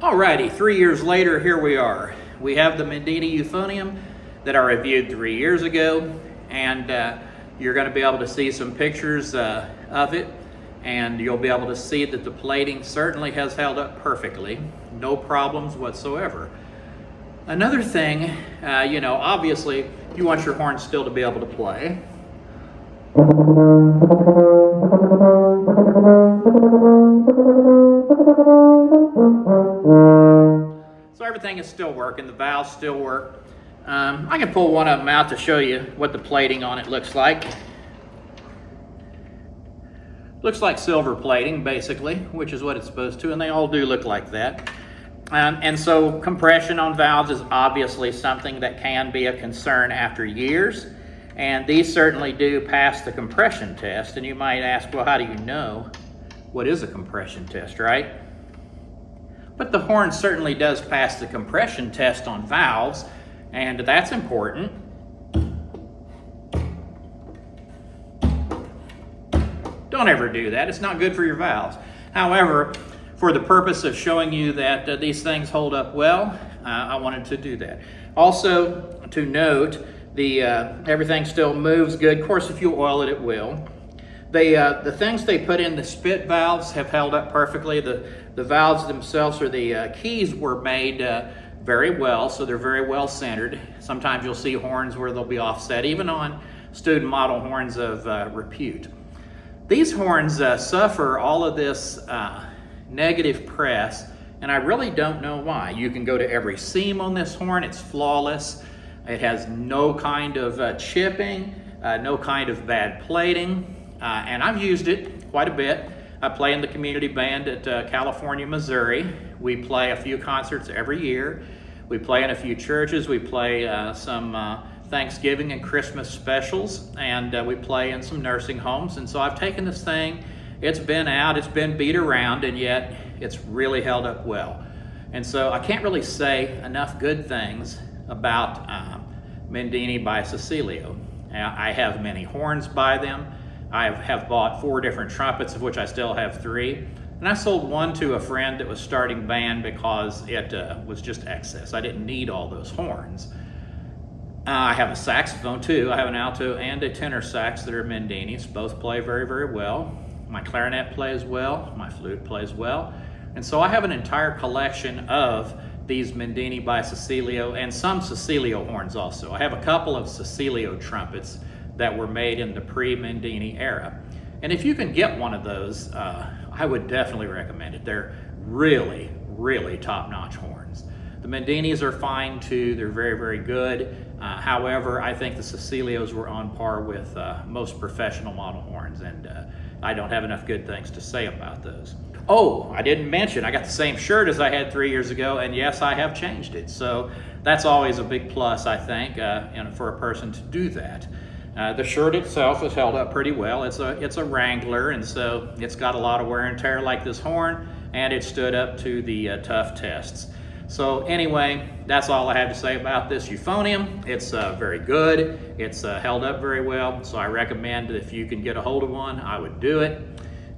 Alrighty, 3 years later, here we are. We have the Mendini Euphonium that I reviewed 3 years ago, and you're going to be able to see some pictures of it, and you'll be able to see that the plating certainly has held up perfectly. No problems whatsoever. Another thing, obviously, you want your horn still to be able to play. So everything is still working, the valves still work. I can pull one of them out to show you what the plating on it looks like. Looks like silver plating, basically, which is what it's supposed to, and they all do look like that. And so compression on valves is obviously something that can be a concern after years, and these certainly do pass the compression test. And you might ask, well, how do you know? What is a compression test, right? But the horn certainly does pass the compression test on valves, and that's important. Don't ever do that. It's not good for your valves. However, for the purpose of showing you that these things hold up well, I wanted to do that. Also, to note, everything still moves good. Of course, if you oil it, it will. The things they put in the spit valves have held up perfectly. The valves themselves, or the keys, were made very well, so they're very well centered. Sometimes you'll see horns where they'll be offset, even on student model horns of repute. These horns suffer all of this negative press, and I really don't know why. You can go to every seam on this horn. It's flawless. It has no kind of chipping, no kind of bad plating. And I've used it quite a bit. I play in the community band at California, Missouri. We play a few concerts every year. We play in a few churches. We play some Thanksgiving and Christmas specials, and we play in some nursing homes. And so I've taken this thing, it's been out, it's been beat around, and yet it's really held up well. And so I can't really say enough good things about Mendini by Cecilio. I have many horns by them. I have bought 4 different trumpets, of which I still have 3. And I sold one to a friend that was starting band because it was just excess. I didn't need all those horns. I have a saxophone too. I have an alto and a tenor sax that are Mendini's. Both play very, very well. My clarinet plays well. My flute plays well. And so I have an entire collection of these Mendini by Cecilio and some Cecilio horns also. I have a couple of Cecilio trumpets that were made in the pre-Mendini era. And if you can get one of those, I would definitely recommend it. They're really, really top-notch horns. The Mendinis are fine too. They're very, very good. However, I think the Cecilios were on par with most professional model horns, and I don't have enough good things to say about those. Oh, I didn't mention, I got the same shirt as I had 3 years ago, and yes, I have changed it. So that's always a big plus, I think, for a person to do that. The shirt itself has held up pretty well. It's a Wrangler, and so it's got a lot of wear and tear like this horn, and it stood up to the tough tests. So anyway, that's all I have to say about this Euphonium. It's very good. It's held up very well, so I recommend if you can get a hold of one, I would do it.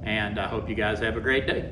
And I hope you guys have a great day.